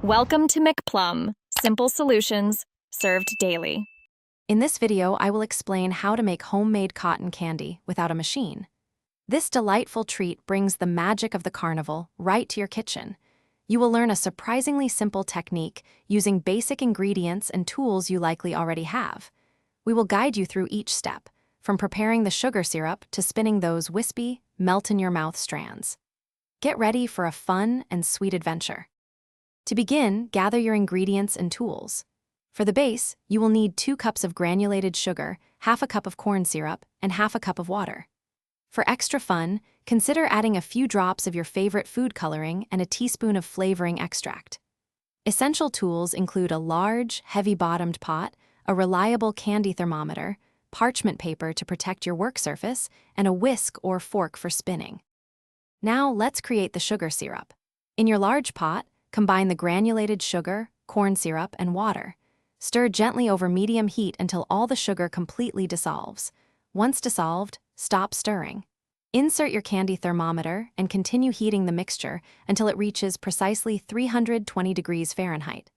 Welcome to McPlum, simple solutions served daily. In this video, I will explain how to make homemade cotton candy without a machine. This delightful treat brings the magic of the carnival right to your kitchen. You will learn a surprisingly simple technique using basic ingredients and tools you likely already have. We will guide you through each step, from preparing the sugar syrup to spinning those wispy, melt-in-your-mouth strands. Get ready for a fun and sweet adventure. To begin, gather your ingredients and tools. For the base, you will need 2 cups of granulated sugar, half a cup of corn syrup, and half a cup of water. For extra fun, consider adding a few drops of your favorite food coloring and a teaspoon of flavoring extract. Essential tools include a large, heavy-bottomed pot, a reliable candy thermometer, parchment paper to protect your work surface, and a whisk or fork for spinning. Now let's create the sugar syrup. In your large pot, combine the granulated sugar, corn syrup, and water. Stir gently over medium heat until all the sugar completely dissolves. Once dissolved, stop stirring. Insert your candy thermometer and continue heating the mixture until it reaches precisely 320 degrees Fahrenheit.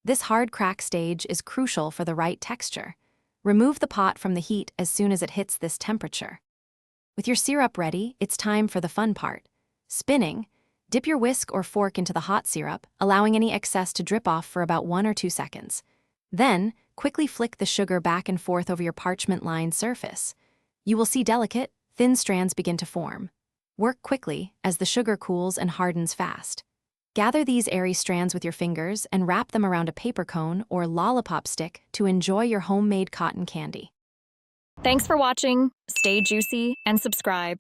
This hard crack stage is crucial for the right texture. Remove the pot from the heat as soon as it hits this temperature. With your syrup ready, it's time for the fun part: spinning. Dip your whisk or fork into the hot syrup, allowing any excess to drip off for about 1 or 2 seconds. Then, quickly flick the sugar back and forth over your parchment-lined surface. You will see delicate, thin strands begin to form. Work quickly as the sugar cools and hardens fast. Gather these airy strands with your fingers and wrap them around a paper cone or lollipop stick to enjoy your homemade cotton candy. Thanks for watching. Stay juicy and subscribe.